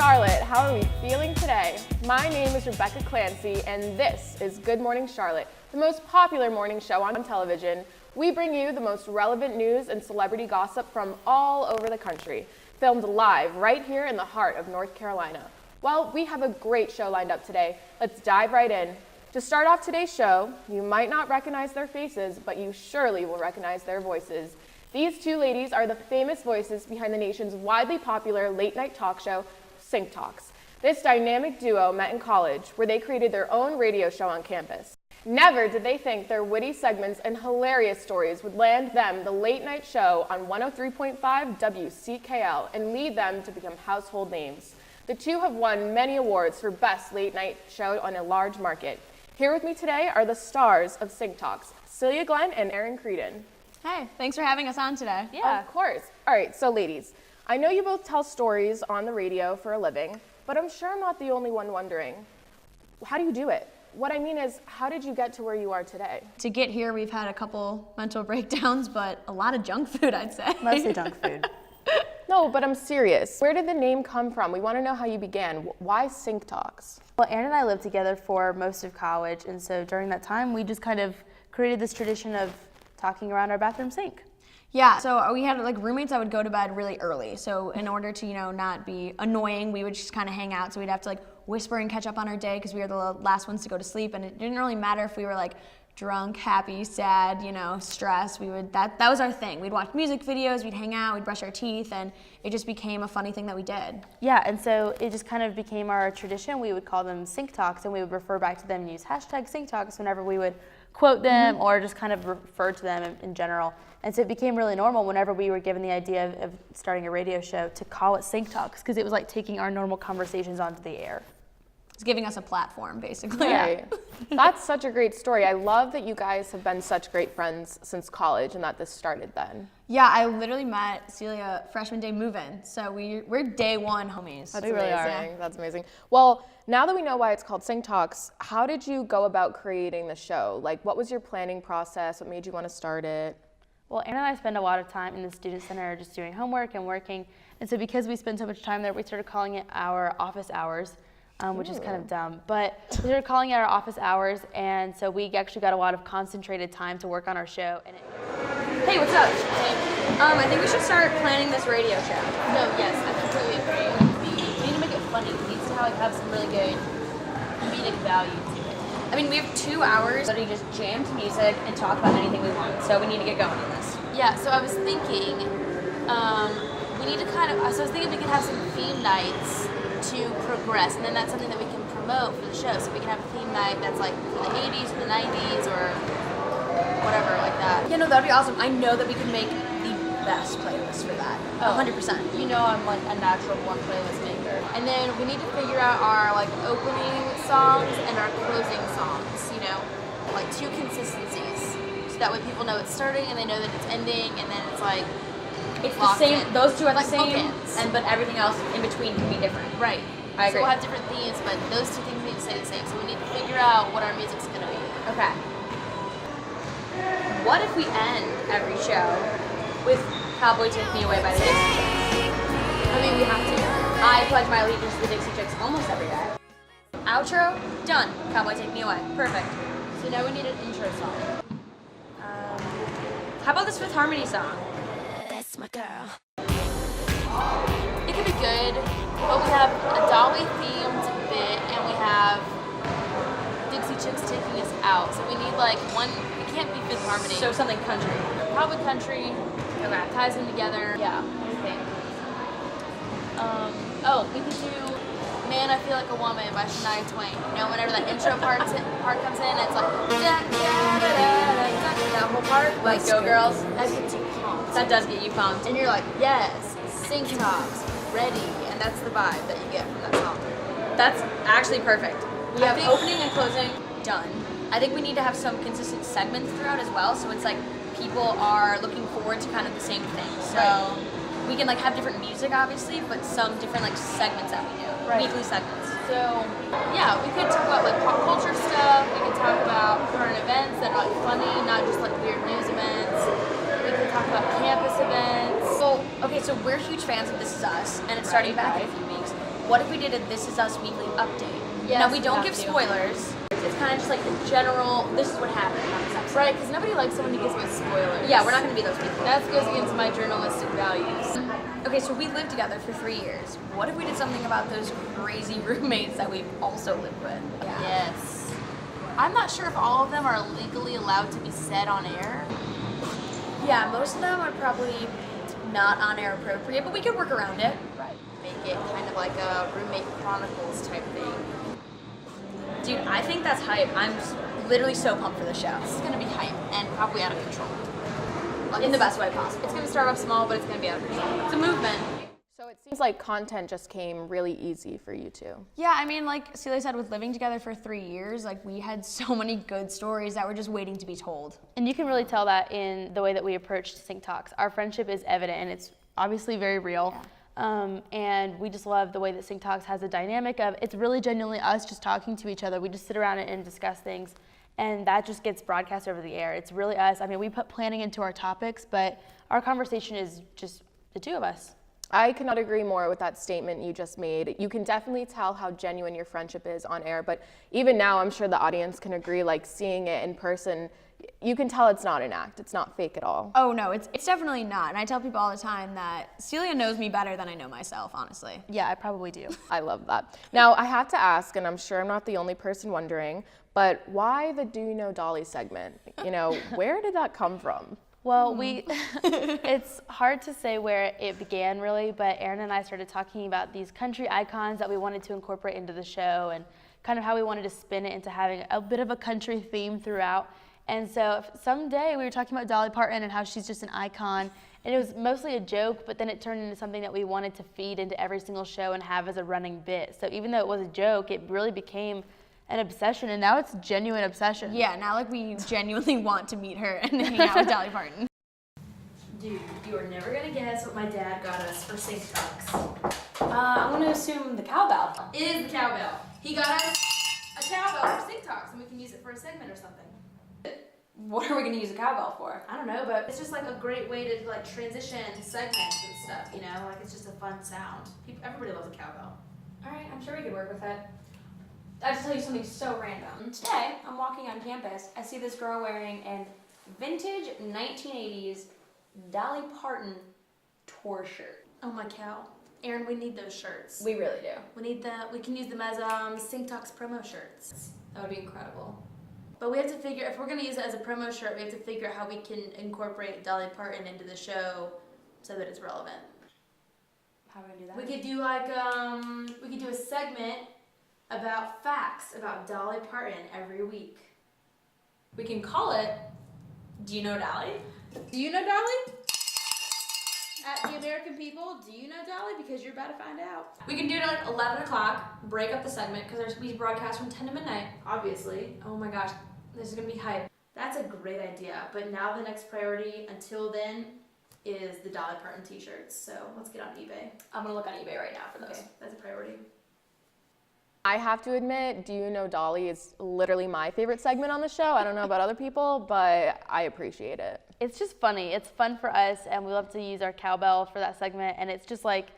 Charlotte, how are we feeling today? My name is Rebecca Clancy, and this is Good Morning Charlotte, the most popular morning show on television. We bring you the most relevant news and celebrity gossip from all over the country, filmed live right here in the heart of North Carolina. Well, we have a great show lined up today. Let's dive right in. To start off today's show, you might not recognize their faces, but you surely will recognize their voices. These two ladies are the famous voices behind the nation's widely popular late-night talk show, Sync Talks. This dynamic duo met in college, where they created their own radio show on campus. Never did they think their witty segments and hilarious stories would land them the late-night show on 103.5 WCKL and lead them to become household names. The two have won many awards for Best Late-Night Show on a Large Market. Here with me today are the stars of Sync Talks, Celia Glenn and Erin Creedon. Hey, thanks for having us on today. Yeah. Of course. All right, so ladies, I know you both tell stories on the radio for a living, but I'm sure I'm not the only one wondering, how do you do it? What I mean is, how did you get to where you are today? To get here, we've had a couple mental breakdowns, but a lot of junk food, I'd say. Mostly junk food. No, but I'm serious. Where did the name come from? We want to know how you began. Why Sync Talks? Well, Erin and I lived together for most of college, and so during that time, we just kind of created this tradition of talking around our bathroom sink. Yeah, so we had like roommates that would go to bed really early. So in order to, not be annoying, we would just kind of hang out. So we'd have to like whisper and catch up on our day because we were the last ones to go to sleep. And it didn't really matter if we were like drunk, happy, sad, stressed. That was our thing. We'd watch music videos, we'd hang out, we'd brush our teeth, and it just became a funny thing that we did. Yeah, and so it just kind of became our tradition. We would call them Sync Talks, and we would refer back to them and use hashtag Sync Talks whenever we would quote them or just kind of refer to them in general. And so it became really normal whenever we were given the idea of starting a radio show to call it Sync Talks, because it was like taking our normal conversations onto the air. It's giving us a platform, basically. Right. That's such a great story. I love that you guys have been such great friends since college and that this started then. Yeah, I literally met Celia freshman day move-in, so we're day one homies. That's amazing. That's amazing. Well, now that we know why it's called Sync Talks, how did you go about creating the show? Like, what was your planning process? What made you want to start it? Well, Erin and I spend a lot of time in the student center just doing homework and working, and so because we spend so much time there, we started calling it our office hours. Which is kind of dumb, but we started calling it our office hours, and so we actually got a lot of concentrated time to work on our show. And Hey, what's up? I think we should start planning this radio show. No, yes, I completely agree. We need to make it funny. It needs to have some really good comedic value to it. I mean, we have 2 hours that we just jam to music and talk about anything we want, so we need to get going on this. Yeah, so I was thinking, we need to I was thinking we could have some theme nights to progress, and then that's something that we can promote for the show. So we can have a theme night that's like for the 80s, or the 90s, or whatever like that. Yeah, no, that'd be awesome. I know that we could make the best playlist for that. 100%. You know I'm like a natural one playlist maker. And then we need to figure out our like opening songs and our closing songs, like two consistencies. So that way people know it's starting and they know that it's ending, and then it's like it's the same. In. Those two are like the same, bookends. but everything else in between can be different. Right. I agree. So we'll have different themes, but those two things need to stay the same. So we need to figure out what our music's gonna be. Okay. What if we end every show with "Cowboy Take Me Away" by the Dixie Chicks? I mean, we have to. I pledge my allegiance to the Dixie Chicks almost every day. Outro, done. "Cowboy Take Me Away." Perfect. So now we need an intro song. How about this Fifth Harmony song? That's my girl. It could be good, but we have a Dolly themed bit and we have Dixie Chicks taking us out. So we need like one, it can't be Fifth Harmony. So something country. Probably country. Okay. Ties them together. Yeah, what do you think? We could do Man, I Feel Like a Woman by Shania Twain. Whenever that intro part comes in, it's like that whole part. Like Go Girls? That gets you pumped. That does get you pumped. And you're like, yes, Sync Talks, ready. And that's the vibe that you get from that song. That's actually perfect. We have think- opening and closing done. I think we need to have some consistent segments throughout as well, so it's like people are looking forward to kind of the same thing. So we can like have different music obviously, but some different like segments that we do. Right. Weekly segments. So, yeah, we could talk about like pop culture stuff. We could talk about current events that are like funny, not just like weird news events. We could talk about campus events. So, okay, so we're huge fans of This Is Us, and it's starting back in a few weeks. what if we did a This Is Us weekly update? Yes, now, we don't have give to. spoilers. It's kind of just like the general, this is what happened on this episode. Right, because nobody likes someone who gives away spoilers. Yeah, we're not going to be those people. That goes against my journalistic values. Okay, so we lived together for 3 years. What if we did something about those crazy roommates that we also lived with? Yes. I'm not sure if all of them are legally allowed to be said on air. Yeah, most of them are probably not on-air appropriate, but we could work around it. Right. Make it kind of like a roommate chronicles type thing. Dude, I think that's hype. I'm just literally so pumped for the show. This is gonna be hype and probably out of control. Like, In the best way possible. It's going to start off small, but it's going to be out of control. It's a movement. So it seems like content just came really easy for you two. Yeah, I mean, like Celia said, with living together for 3 years, like we had so many good stories that were just waiting to be told. And you can really tell that in the way that we approach Sync Talks. Our friendship is evident, and it's obviously very real. And we just love the way that Sync Talks has a dynamic of, it's really genuinely us just talking to each other. We just sit around and discuss things, and that just gets broadcast over the air. It's really us. I mean, we put planning into our topics, but our conversation is just the two of us. I could not agree more with that statement you just made. You can definitely tell how genuine your friendship is on air, but even now I'm sure the audience can agree, like seeing it in person, you can tell it's not an act. It's not fake at all. Oh no, it's definitely not. And I tell people all the time that Celia knows me better than I know myself, honestly. Yeah, I probably do. I love that. Now I have to ask, and I'm sure I'm not the only person wondering, but why the Do You Know Dolly segment? You know, where did that come from? Well, it's hard to say where it began really, but Erin and I started talking about these country icons that we wanted to incorporate into the show and kind of how we wanted to spin it into having a bit of a country theme throughout. And so someday we were talking about Dolly Parton and how she's just an icon, and it was mostly a joke, but then it turned into something that we wanted to feed into every single show and have as a running bit. So even though it was a joke, it really became an obsession, and now it's a genuine obsession. Yeah, now like we genuinely want to meet her and hang out with Dolly Parton. Dude, you are never gonna guess what my dad got us for Sync Talks. I'm gonna assume the cowbell. It is the cowbell. He got us a cowbell for Sync Talks, and we can use it for a segment or something. What are we gonna use a cowbell for? I don't know, but it's just like a great way to like transition segments and stuff, you know? Like it's just a fun sound. Everybody loves a cowbell. All right, I'm sure we could work with it. I have to tell you something so random. Today, I'm walking on campus. I see this girl wearing an vintage 1980s Dolly Parton tour shirt. Oh my cow. Erin, we need those shirts. We really do. We can use them as Sync Talks promo shirts. That would be incredible. But we have to figure, if we're gonna use it as a promo shirt, we have to figure out how we can incorporate Dolly Parton into the show so that it's relevant. How are we gonna do that? We could do like, we could do a segment about facts about Dolly Parton every week. We can call it, Do You Know Dolly? Do you know Dolly? At the American people, do you know Dolly? Because you're about to find out. We can do it at 11 o'clock, break up the segment, because we broadcast from 10 to midnight. Obviously. Oh my gosh, this is gonna be hype. That's a great idea. But now the next priority until then is the Dolly Parton t-shirts. So let's get on eBay. I'm gonna look on eBay right now for those. Okay, that's a priority. I have to admit, Do You Know Dolly is literally my favorite segment on the show. I don't know about other people, but I appreciate it. It's just funny. It's fun for us, and we love to use our cowbell for that segment, and it's just like,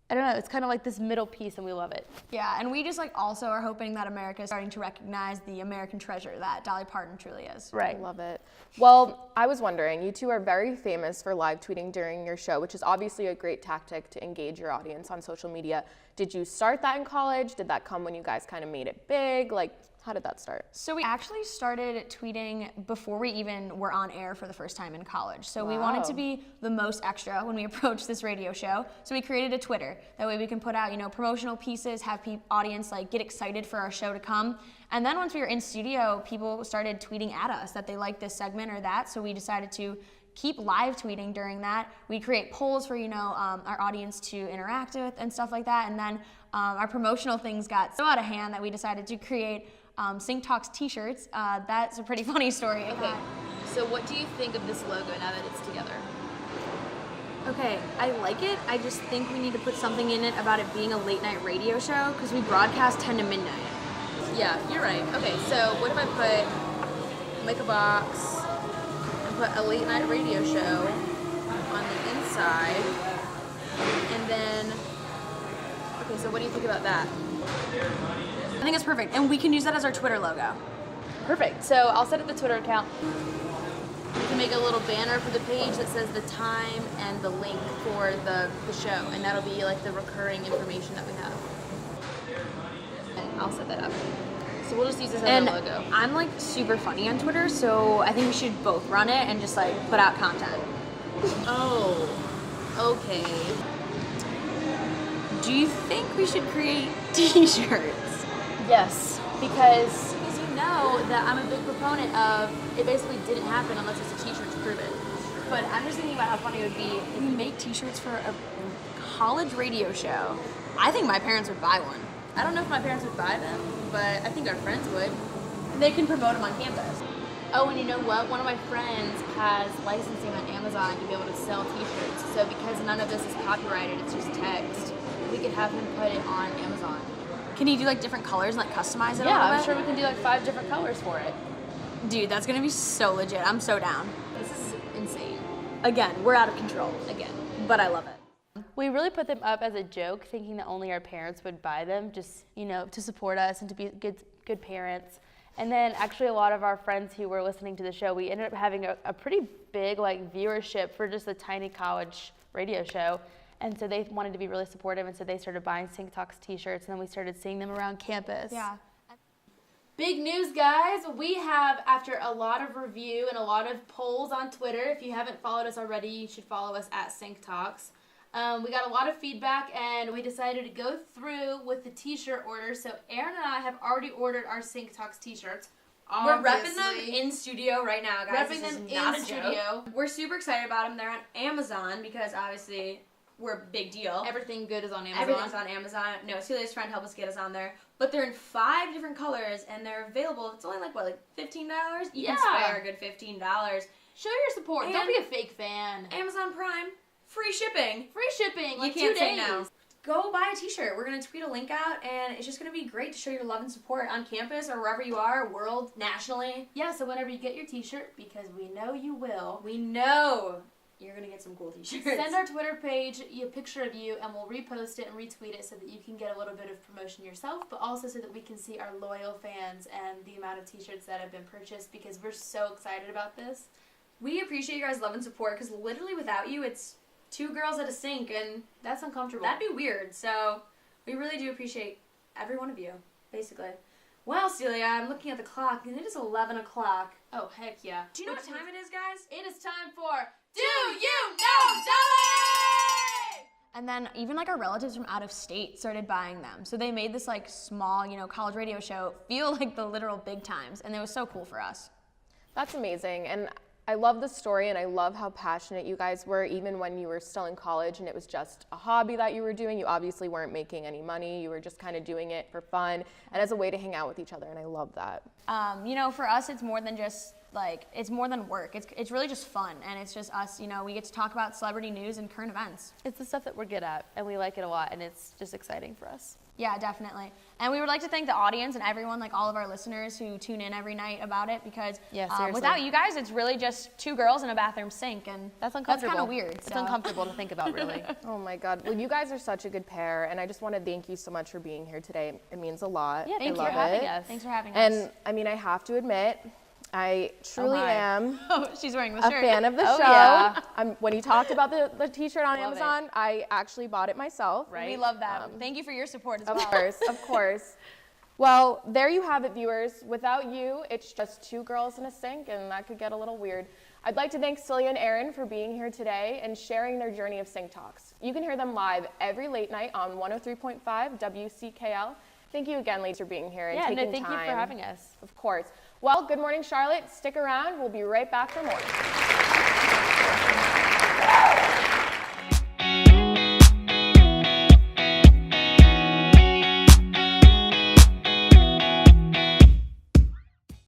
I don't know, it's kind of like this middle piece, and we love it. Yeah, and we just like also are hoping that America is starting to recognize the American treasure that Dolly Parton truly is. Right. I love it. Well, I was wondering, you two are very famous for live tweeting during your show, which is obviously a great tactic to engage your audience on social media. Did you start that in college? Did that come when you guys kind of made it big? Like, how did that start? So we actually started tweeting before we even were on air for the first time in college. So we Wow. wanted to be the most extra when we approached this radio show. So we created a Twitter. That way we can put out, promotional pieces, have audience like get excited for our show to come. And then once we were in studio, people started tweeting at us that they liked this segment or that. So we decided to keep live tweeting during that. We create polls for, our audience to interact with and stuff like that. And then our promotional things got so out of hand that we decided to create Sync Talks t-shirts. That's a pretty funny story. Okay, so what do you think of this logo now that it's together? Okay, I like it. I just think we need to put something in it about it being a late night radio show because we broadcast 10 to midnight. Yeah, you're right. Okay, so what if I make a box and put a late night radio show on the inside, and then, okay, So what do you think about that? I think it's perfect, and we can use that as our Twitter logo. Perfect. So I'll set up the Twitter account. We can make a little banner for the page that says the time and the link for the show, and that'll be like the recurring information that we have. I'll set that up. So we'll just use this as And a logo. I'm like super funny on Twitter, so I think we should both run it and just like put out content. Oh, okay. Do you think we should create t-shirts? Yes, because You know that I'm a big proponent of it basically didn't happen unless there's a t-shirt to prove it. But I'm just thinking about how funny it would be if we make t-shirts for a college radio show. I think my parents would buy one. I don't know if my parents would buy them, but I think our friends would. They can promote them on campus. Oh, and you know what? One of my friends has licensing on Amazon to be able to sell t-shirts. So because none of this is copyrighted, it's just text, we could have him put it on Amazon. Can you do like different colors and like customize it a yeah, little I'm bit? sure we can do like 5 different colors for it. Dude, that's gonna be so legit. I'm so down. This is insane. Again, we're out of control. Again. But I love it. We really put them up as a joke, thinking that only our parents would buy them, just, to support us and to be good parents. And then actually a lot of our friends who were listening to the show, we ended up having a pretty big viewership for just a tiny college radio show. And so they wanted to be really supportive, and so they started buying Sync Talks t-shirts, and then we started seeing them around campus. Yeah. Big news, guys. We have, after a lot of review and a lot of polls on Twitter, if you haven't followed us already, you should follow us at Sync Talks. We got a lot of feedback, and we decided to go through with the t-shirt order. So Aaron and I have already ordered our Sync Talks t-shirts. We're repping them in studio right now, guys. Repping This them is not in a studio. joke. We're super excited about them. They're on Amazon because obviously we're a big deal. Everything good is on Amazon. Everything's on Amazon. No, Celia's trying to help us get us on there. But they're in 5 different colors, and they're available. It's only like $15? You can spare a good $15. Show your support. Don't And- be a fake fan. Amazon Prime, free shipping. Free shipping. You Like can't 2 say days. no. Go buy a t-shirt. We're going to tweet a link out, and it's just going to be great to show your love and support on campus or wherever you are, world, nationally. Yeah, so whenever you get your t-shirt, because we know you will, We know you're going to get some cool t-shirts. send our Twitter page a picture of you, and we'll repost it and retweet it so that you can get a little bit of promotion yourself, but also so that we can see our loyal fans and the amount of t-shirts that have been purchased, because we're so excited about this. We appreciate your guys' love and support because literally without you, it's 2 girls at a sink, and That's uncomfortable. that'd be weird. So we really do appreciate every one of you, basically. Well, Celia, I'm looking at the clock, and it is 11 o'clock. Oh, heck yeah. Do you know what time it is, guys? It is time for Do You Know Dolly? And then even like our relatives from out of state started buying them. So they made this like small, college radio show feel like the literal big times, and it was so cool for us. That's amazing. And I love the story, and I love how passionate you guys were, even when you were still in college and it was just a hobby that you were doing. You obviously weren't making any money. You were just kind of doing it for fun and as a way to hang out with each other, and I love that. For us, it's more than just it's more than work. It's really just fun, and it's just us. We get to talk about celebrity news and current events. It's the stuff that we're good at, and we like it a lot, and it's just exciting for us. Yeah, definitely. And we would like to thank the audience and everyone, like all of our listeners who tune in every night about it, because Yeah, seriously. without you guys, it's really just 2 girls in a bathroom sink, and That's uncomfortable. That's kind of weird. It's uncomfortable to think about, really. Oh my God. Well, you guys are such a good pair, and I just want to thank you so much for being here today. It means a lot. Yeah, I thank you love for having it. us. Thanks for having us. And I mean, I have to admit, I truly my. am Oh, she's wearing the a shirt. fan of the Oh, show. yeah. When you talked about the t-shirt on Love it. Amazon, I actually bought it myself. Right. We love that. Thank you for your support as well. Of course, of course. Well, there you have it, viewers. Without you, it's just 2 girls in a sink, and that could get a little weird. I'd like to thank Celia and Aaron for being here today and sharing their journey of Sync Talks. You can hear them live every late night on 103.5 WCKL. Thank you again, ladies, for being here and taking time. Thank you for having us. Of course. Well, Good Morning Charlotte. Stick around. We'll be right back for more.